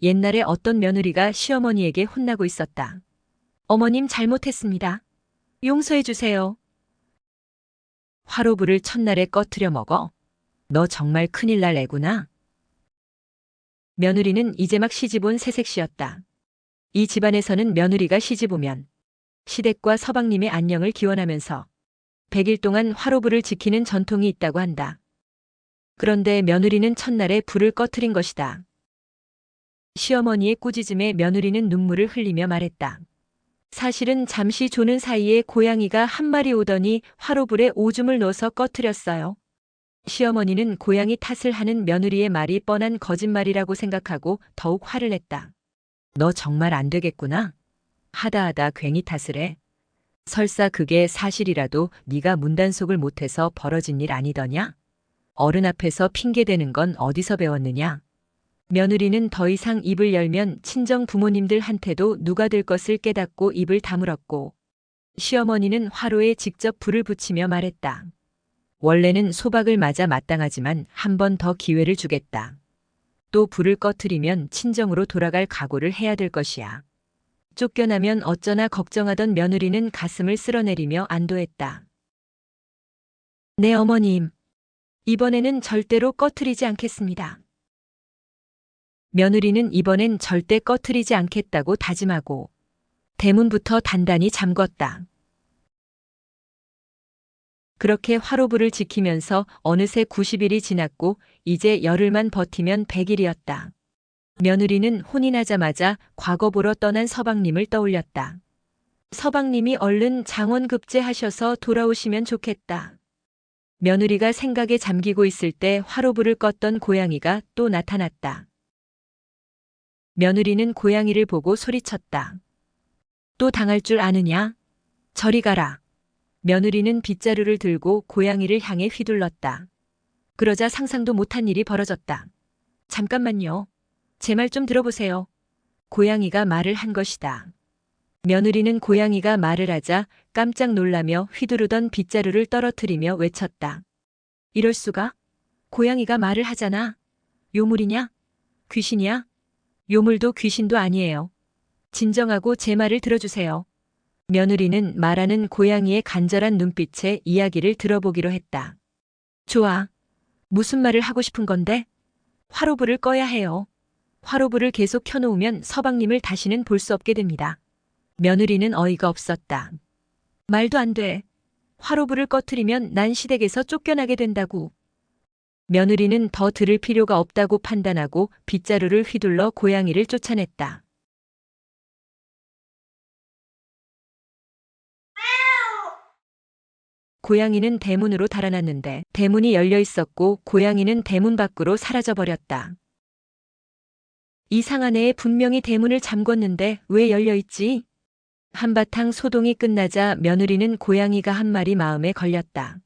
옛날에 어떤 며느리가 시어머니에게 혼나고 있었다. 어머님 잘못했습니다. 용서해 주세요. 화로불을 첫날에 꺼트려 먹어. 너 정말 큰일 날 애구나. 며느리는 이제 막 시집온 새색시였다. 이 집안에서는 며느리가 시집 오면 시댁과 서방님의 안녕을 기원하면서 100일 동안 화로불을 지키는 전통이 있다고 한다. 그런데 며느리는 첫날에 불을 꺼트린 것이다. 시어머니의 꾸짖음에 며느리는 눈물을 흘리며 말했다. 사실은 잠시 조는 사이에 고양이가 한 마리 오더니 화로불에 오줌을 넣어서 꺼트렸어요. 시어머니는 고양이 탓을 하는 며느리의 말이 뻔한 거짓말이라고 생각하고 더욱 화를 냈다. 너 정말 안 되겠구나. 하다 괜히 탓을 해. 설사 그게 사실이라도 네가 문단속을 못해서 벌어진 일 아니더냐? 어른 앞에서 핑계대는 건 어디서 배웠느냐? 며느리는 더 이상 입을 열면 친정 부모님들한테도 누가 될 것을 깨닫고 입을 다물었고, 시어머니는 화로에 직접 불을 붙이며 말했다. 원래는 소박을 맞아 마땅하지만 한 번 더 기회를 주겠다. 또 불을 꺼트리면 친정으로 돌아갈 각오를 해야 될 것이야. 쫓겨나면 어쩌나 걱정하던 며느리는 가슴을 쓸어내리며 안도했다. 네, 어머님. 이번에는 절대로 꺼트리지 않겠습니다. 며느리는 이번엔 절대 꺼트리지 않겠다고 다짐하고 대문부터 단단히 잠궜다. 그렇게 화로불을 지키면서 어느새 90일이 지났고 이제 열흘만 버티면 100일이었다. 며느리는 혼인하자마자 과거 보러 떠난 서방님을 떠올렸다. 서방님이 얼른 장원급제하셔서 돌아오시면 좋겠다. 며느리가 생각에 잠기고 있을 때 화로불을 껐던 고양이가 또 나타났다. 며느리는 고양이를 보고 소리쳤다. 또 당할 줄 아느냐? 저리 가라. 며느리는 빗자루를 들고 고양이를 향해 휘둘렀다. 그러자 상상도 못한 일이 벌어졌다. 잠깐만요. 제 말 좀 들어보세요. 고양이가 말을 한 것이다. 며느리는 고양이가 말을 하자 깜짝 놀라며 휘두르던 빗자루를 떨어뜨리며 외쳤다. 이럴 수가? 고양이가 말을 하잖아. 요물이냐? 귀신이야? 요물도 귀신도 아니에요. 진정하고 제 말을 들어주세요. 며느리는 말하는 고양이의 간절한 눈빛에 이야기를 들어보기로 했다. 좋아. 무슨 말을 하고 싶은 건데? 화로불을 꺼야 해요. 화로불을 계속 켜놓으면 서방님을 다시는 볼 수 없게 됩니다. 며느리는 어이가 없었다. 말도 안 돼. 화로불을 꺼트리면 난 시댁에서 쫓겨나게 된다고. 며느리는 더 들을 필요가 없다고 판단하고 빗자루를 휘둘러 고양이를 쫓아냈다. 고양이는 대문으로 달아났는데 대문이 열려 있었고 고양이는 대문 밖으로 사라져버렸다. 이상하네. 분명히 대문을 잠궜는데 왜 열려 있지? 한바탕 소동이 끝나자 며느리는 고양이가 한 말이 마음에 걸렸다.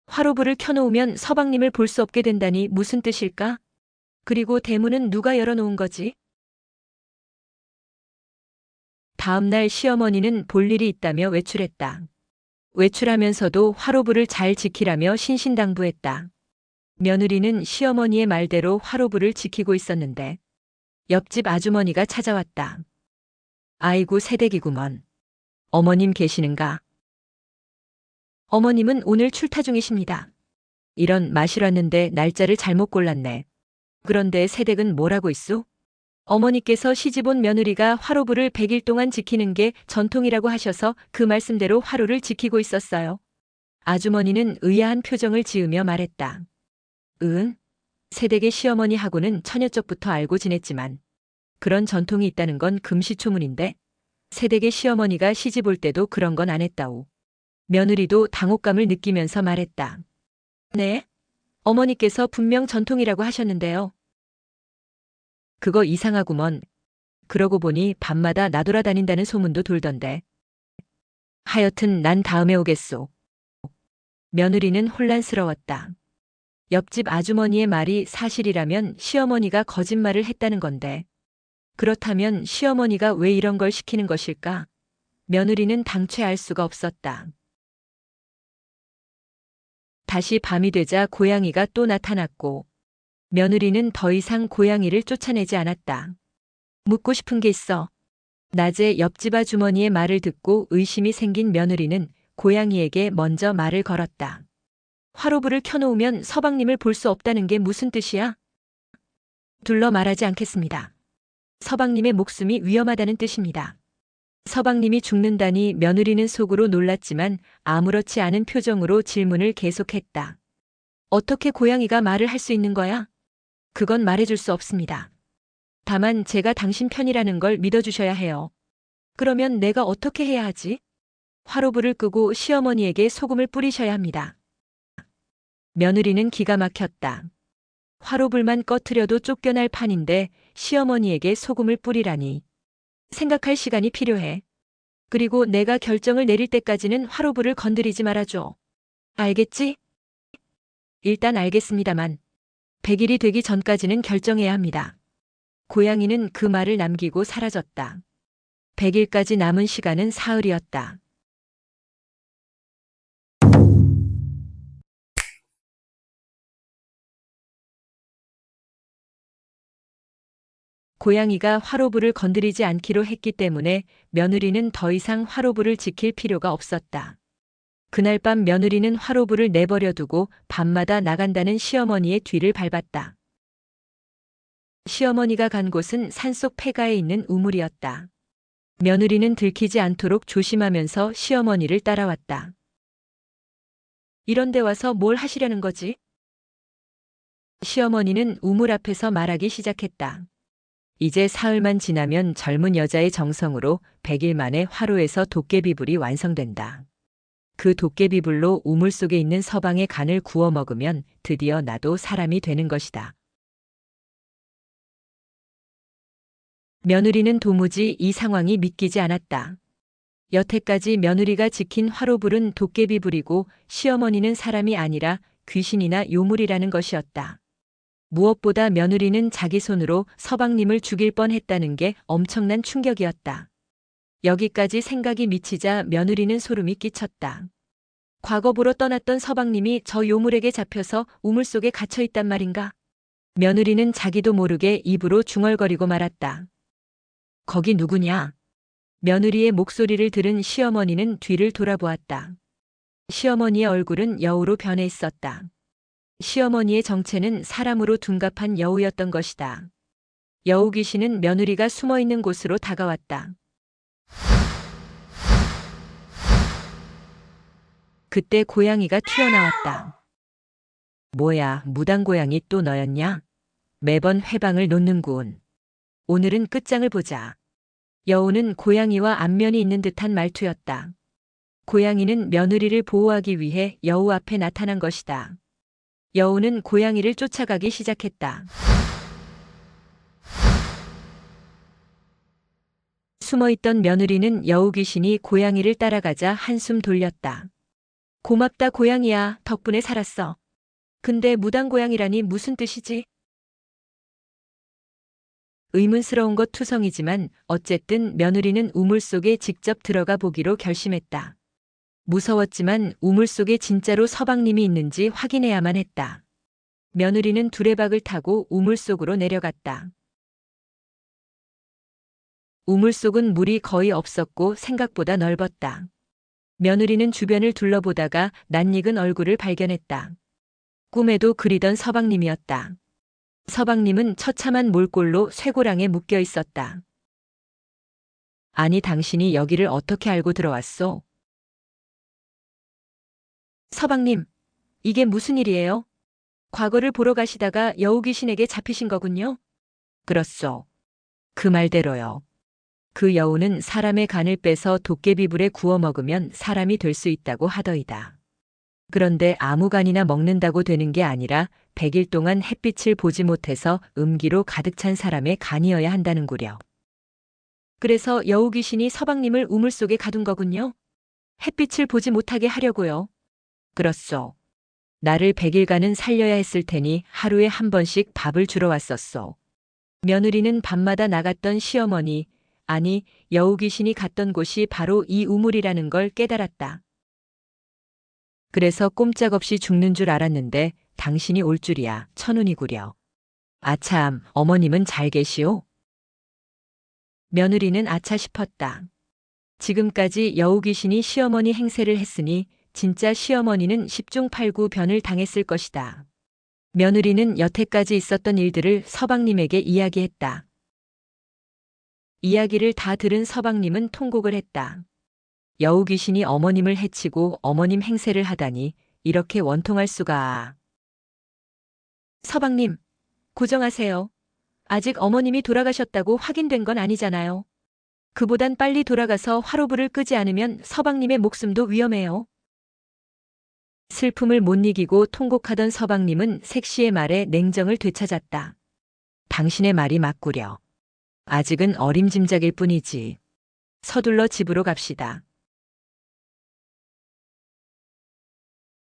화로불을 켜놓으면 서방님을 볼 수 없게 된다니 무슨 뜻일까? 그리고 대문은 누가 열어놓은 거지? 다음 날 시어머니는 볼 일이 있다며 외출했다. 외출하면서도 화로불을 잘 지키라며 신신당부했다. 며느리는 시어머니의 말대로 화로불을 지키고 있었는데 옆집 아주머니가 찾아왔다. 아이고 새댁이구먼. 어머님 계시는가? 어머님은 오늘 출타 중이십니다. 이런 마실 왔는데 날짜를 잘못 골랐네. 그런데 새댁은 뭐라고 있소? 어머니께서 시집온 며느리가 화로불을 100일 동안 지키는 게 전통이라고 하셔서 그 말씀대로 화로를 지키고 있었어요. 아주머니는 의아한 표정을 지으며 말했다. 응? 새댁의 시어머니하고는 처녀적부터 알고 지냈지만 그런 전통이 있다는 건 금시초문인데 새댁의 시어머니가 시집 올 때도 그런 건 안 했다오. 며느리도 당혹감을 느끼면서 말했다. 네? 어머니께서 분명 전통이라고 하셨는데요. 그거 이상하구먼. 그러고 보니 밤마다 나돌아다닌다는 소문도 돌던데. 하여튼 난 다음에 오겠소. 며느리는 혼란스러웠다. 옆집 아주머니의 말이 사실이라면 시어머니가 거짓말을 했다는 건데. 그렇다면 시어머니가 왜 이런 걸 시키는 것일까? 며느리는 당최 알 수가 없었다. 다시 밤이 되자 고양이가 또 나타났고 며느리는 더 이상 고양이를 쫓아내지 않았다. 묻고 싶은 게 있어. 낮에 옆집 아주머니의 말을 듣고 의심이 생긴 며느리는 고양이에게 먼저 말을 걸었다. 화로불을 켜놓으면 서방님을 볼 수 없다는 게 무슨 뜻이야? 둘러 말하지 않겠습니다. 서방님의 목숨이 위험하다는 뜻입니다. 서방님이 죽는다니 며느리는 속으로 놀랐지만 아무렇지 않은 표정으로 질문을 계속했다. 어떻게 고양이가 말을 할 수 있는 거야? 그건 말해줄 수 없습니다. 다만 제가 당신 편이라는 걸 믿어주셔야 해요. 그러면 내가 어떻게 해야 하지? 화로불을 끄고 시어머니에게 소금을 뿌리셔야 합니다. 며느리는 기가 막혔다. 화로불만 꺼트려도 쫓겨날 판인데 시어머니에게 소금을 뿌리라니. 생각할 시간이 필요해. 그리고 내가 결정을 내릴 때까지는 화로불을 건드리지 말아줘. 알겠지? 일단 알겠습니다만 100일이 되기 전까지는 결정해야 합니다. 고양이는 그 말을 남기고 사라졌다. 100일까지 남은 시간은 사흘이었다. 고양이가 화로불을 건드리지 않기로 했기 때문에 며느리는 더 이상 화로불을 지킬 필요가 없었다. 그날 밤 며느리는 화로불을 내버려 두고 밤마다 나간다는 시어머니의 뒤를 밟았다. 시어머니가 간 곳은 산속 폐가에 있는 우물이었다. 며느리는 들키지 않도록 조심하면서 시어머니를 따라왔다. 이런 데 와서 뭘 하시려는 거지? 시어머니는 우물 앞에서 말하기 시작했다. 이제 사흘만 지나면 젊은 여자의 정성으로 100일 만에 화로에서 도깨비불이 완성된다. 그 도깨비불로 우물 속에 있는 서방의 간을 구워 먹으면 드디어 나도 사람이 되는 것이다. 며느리는 도무지 이 상황이 믿기지 않았다. 여태까지 며느리가 지킨 화로불은 도깨비불이고 시어머니는 사람이 아니라 귀신이나 요물이라는 것이었다. 무엇보다 며느리는 자기 손으로 서방님을 죽일 뻔했다는 게 엄청난 충격이었다. 여기까지 생각이 미치자 며느리는 소름이 끼쳤다. 과거 보러 떠났던 서방님이 저 요물에게 잡혀서 우물 속에 갇혀 있단 말인가? 며느리는 자기도 모르게 입으로 중얼거리고 말았다. 거기 누구냐? 며느리의 목소리를 들은 시어머니는 뒤를 돌아보았다. 시어머니의 얼굴은 여우로 변해 있었다. 시어머니의 정체는 사람으로 둔갑한 여우였던 것이다. 여우 귀신은 며느리가 숨어 있는 곳으로 다가왔다. 그때 고양이가 튀어나왔다. 뭐야, 무당 고양이 또 너였냐? 매번 회방을 놓는군. 오늘은 끝장을 보자. 여우는 고양이와 안면이 있는 듯한 말투였다. 고양이는 며느리를 보호하기 위해 여우 앞에 나타난 것이다. 여우는 고양이를 쫓아가기 시작했다. 숨어있던 며느리는 여우 귀신이 고양이를 따라가자 한숨 돌렸다. 고맙다 고양이야, 덕분에 살았어. 근데 무당 고양이라니 무슨 뜻이지? 의문스러운 것 투성이지만 어쨌든 며느리는 우물 속에 직접 들어가 보기로 결심했다. 무서웠지만 우물 속에 진짜로 서방님이 있는지 확인해야만 했다. 며느리는 두레박을 타고 우물 속으로 내려갔다. 우물 속은 물이 거의 없었고 생각보다 넓었다. 며느리는 주변을 둘러보다가 낯익은 얼굴을 발견했다. 꿈에도 그리던 서방님이었다. 서방님은 처참한 몰골로 쇠고랑에 묶여 있었다. 아니, 당신이 여기를 어떻게 알고 들어왔소? 서방님, 이게 무슨 일이에요? 과거를 보러 가시다가 여우 귀신에게 잡히신 거군요? 그렇소. 그 말대로요. 그 여우는 사람의 간을 빼서 도깨비불에 구워 먹으면 사람이 될 수 있다고 하더이다. 그런데 아무 간이나 먹는다고 되는 게 아니라 100일 동안 햇빛을 보지 못해서 음기로 가득 찬 사람의 간이어야 한다는구려. 그래서 여우 귀신이 서방님을 우물 속에 가둔 거군요. 햇빛을 보지 못하게 하려고요. 그렇소. 나를 100일간은 살려야 했을 테니 하루에 한 번씩 밥을 주러 왔었소. 며느리는 밤마다 나갔던 시어머니, 아니 여우 귀신이 갔던 곳이 바로 이 우물이라는 걸 깨달았다. 그래서 꼼짝없이 죽는 줄 알았는데 당신이 올 줄이야. 천운이구려. 아참, 어머님은 잘 계시오? 며느리는 아차 싶었다. 지금까지 여우 귀신이 시어머니 행세를 했으니 진짜 시어머니는 10중 8구 변을 당했을 것이다. 며느리는 여태까지 있었던 일들을 서방님에게 이야기했다. 이야기를 다 들은 서방님은 통곡을 했다. 여우 귀신이 어머님을 해치고 어머님 행세를 하다니 이렇게 원통할 수가. 서방님, 고정하세요. 아직 어머님이 돌아가셨다고 확인된 건 아니잖아요. 그보단 빨리 돌아가서 화로불을 끄지 않으면 서방님의 목숨도 위험해요. 슬픔을 못 이기고 통곡하던 서방님은 색시의 말에 냉정을 되찾았다. 당신의 말이 맞구려. 아직은 어림짐작일 뿐이지. 서둘러 집으로 갑시다.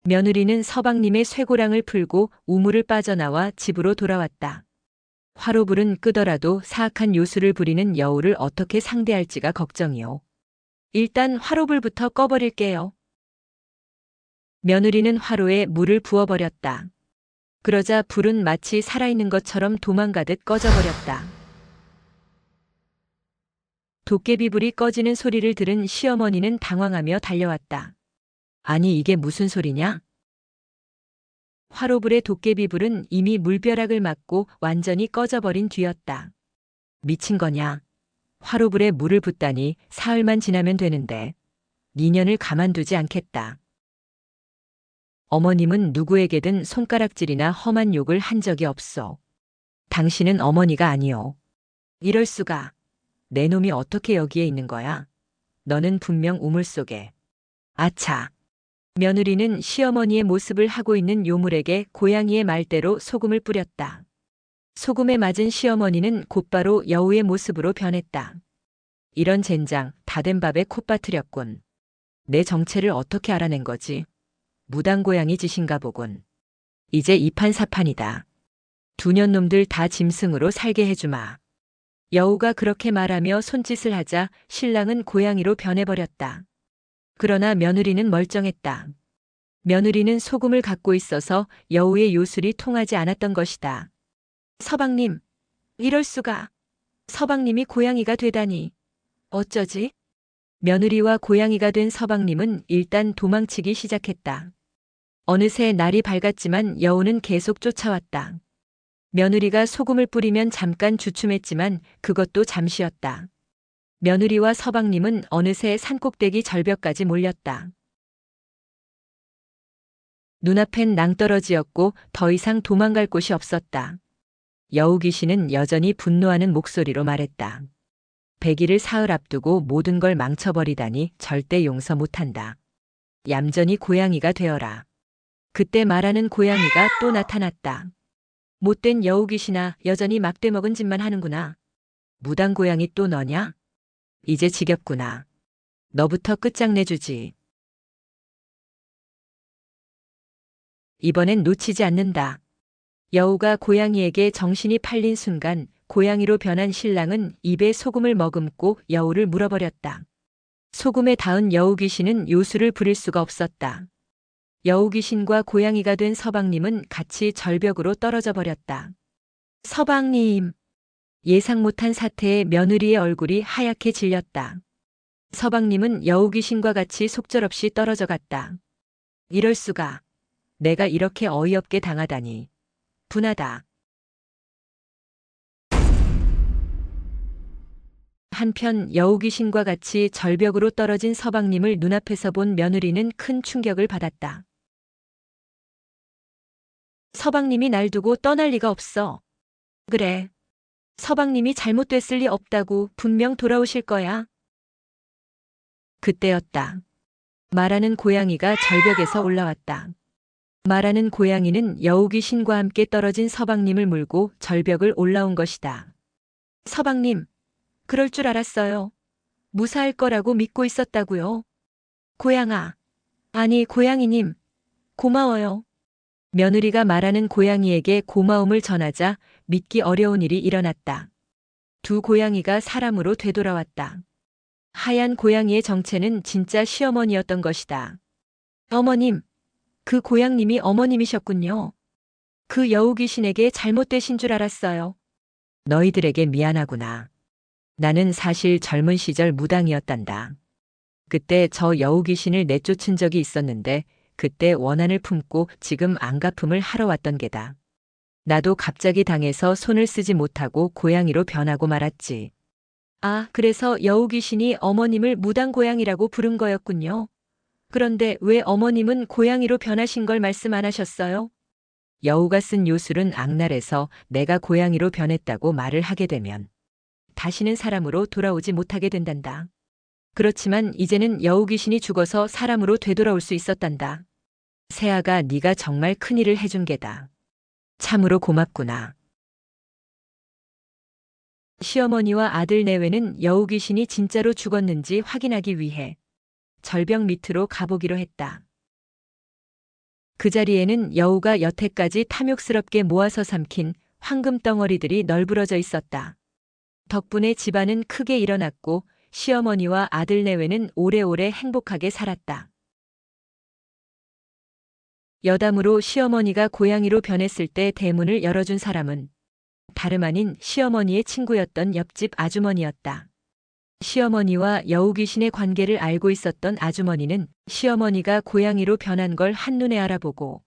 며느리는 서방님의 쇠고랑을 풀고 우물을 빠져나와 집으로 돌아왔다. 화로불은 끄더라도 사악한 요술을 부리는 여우를 어떻게 상대할지가 걱정이요. 일단 화로불부터 꺼버릴게요. 며느리는 화로에 물을 부어버렸다. 그러자 불은 마치 살아있는 것처럼 도망가듯 꺼져버렸다. 도깨비불이 꺼지는 소리를 들은 시어머니는 당황하며 달려왔다. 아니 이게 무슨 소리냐? 화로불의 도깨비불은 이미 물벼락을 맞고 완전히 꺼져버린 뒤였다. 미친 거냐? 화로불에 물을 붓다니 사흘만 지나면 되는데 니년을 가만두지 않겠다. 어머님은 누구에게든 손가락질이나 험한 욕을 한 적이 없어. 당신은 어머니가 아니오. 이럴 수가. 내 놈이 어떻게 여기에 있는 거야? 너는 분명 우물 속에. 아차. 며느리는 시어머니의 모습을 하고 있는 요물에게 고양이의 말대로 소금을 뿌렸다. 소금에 맞은 시어머니는 곧바로 여우의 모습으로 변했다. 이런 젠장, 다 된 밥에 콧바트렸군. 내 정체를 어떻게 알아낸 거지? 무당고양이 짓인가 보군. 이제 이판사판이다. 두 년놈들 다 짐승으로 살게 해주마. 여우가 그렇게 말하며 손짓을 하자 신랑은 고양이로 변해버렸다. 그러나 며느리는 멀쩡했다. 며느리는 소금을 갖고 있어서 여우의 요술이 통하지 않았던 것이다. 서방님, 이럴 수가. 서방님이 고양이가 되다니. 어쩌지? 며느리와 고양이가 된 서방님은 일단 도망치기 시작했다. 어느새 날이 밝았지만 여우는 계속 쫓아왔다. 며느리가 소금을 뿌리면 잠깐 주춤했지만 그것도 잠시였다. 며느리와 서방님은 어느새 산꼭대기 절벽까지 몰렸다. 눈앞엔 낭떠러지였고 더 이상 도망갈 곳이 없었다. 여우 귀신은 여전히 분노하는 목소리로 말했다. 100일을 사흘 앞두고 모든 걸 망쳐버리다니 절대 용서 못한다. 얌전히 고양이가 되어라. 그때 말하는 고양이가 또 나타났다. 못된 여우 귀신아, 여전히 막대먹은 짓만 하는구나. 무당 고양이 또 너냐? 이제 지겹구나. 너부터 끝장내주지. 이번엔 놓치지 않는다. 여우가 고양이에게 정신이 팔린 순간 고양이로 변한 신랑은 입에 소금을 머금고 여우를 물어버렸다. 소금에 닿은 여우 귀신은 요술을 부릴 수가 없었다. 여우 귀신과 고양이가 된 서방님은 같이 절벽으로 떨어져 버렸다. 서방님. 예상 못한 사태에 며느리의 얼굴이 하얗게 질렸다. 서방님은 여우 귀신과 같이 속절없이 떨어져 갔다. 이럴 수가. 내가 이렇게 어이없게 당하다니. 분하다. 한편 여우 귀신과 같이 절벽으로 떨어진 서방님을 눈앞에서 본 며느리는 큰 충격을 받았다. 서방님이 날 두고 떠날 리가 없어. 그래. 서방님이 잘못됐을 리 없다고. 분명 돌아오실 거야. 그때였다. 말하는 고양이가 절벽에서 올라왔다. 말하는 고양이는 여우 귀신과 함께 떨어진 서방님을 물고 절벽을 올라온 것이다. 서방님, 그럴 줄 알았어요. 무사할 거라고 믿고 있었다고요. 고양아. 아니, 고양이님. 고마워요. 며느리가 말하는 고양이에게 고마움을 전하자 믿기 어려운 일이 일어났다. 두 고양이가 사람으로 되돌아왔다. 하얀 고양이의 정체는 진짜 시어머니였던 것이다. 어머님, 그 고양님이 어머님이셨군요. 그 여우 귀신에게 잘못되신 줄 알았어요. 너희들에게 미안하구나. 나는 사실 젊은 시절 무당이었단다. 그때 저 여우 귀신을 내쫓은 적이 있었는데 그때 원한을 품고 지금 안갚음을 하러 왔던 게다. 나도 갑자기 당해서 손을 쓰지 못하고 고양이로 변하고 말았지. 아, 그래서 여우 귀신이 어머님을 무당 고양이라고 부른 거였군요. 그런데 왜 어머님은 고양이로 변하신 걸 말씀 안 하셨어요? 여우가 쓴 요술은 악랄해서 내가 고양이로 변했다고 말을 하게 되면 다시는 사람으로 돌아오지 못하게 된단다. 그렇지만 이제는 여우 귀신이 죽어서 사람으로 되돌아올 수 있었단다. 새아가 네가 정말 큰일을 해준 게다. 참으로 고맙구나. 시어머니와 아들 내외는 여우 귀신이 진짜로 죽었는지 확인하기 위해 절벽 밑으로 가보기로 했다. 그 자리에는 여우가 여태까지 탐욕스럽게 모아서 삼킨 황금 덩어리들이 널브러져 있었다. 덕분에 집안은 크게 일어났고 시어머니와 아들 내외는 오래오래 행복하게 살았다. 여담으로 시어머니가 고양이로 변했을 때 대문을 열어준 사람은 다름 아닌 시어머니의 친구였던 옆집 아주머니였다. 시어머니와 여우 귀신의 관계를 알고 있었던 아주머니는 시어머니가 고양이로 변한 걸 한눈에 알아보고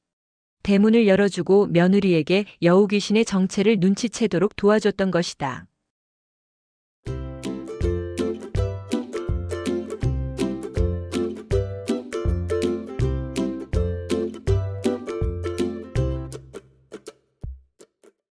대문을 열어주고 며느리에게 여우 귀신의 정체를 눈치채도록 도와줬던 것이다.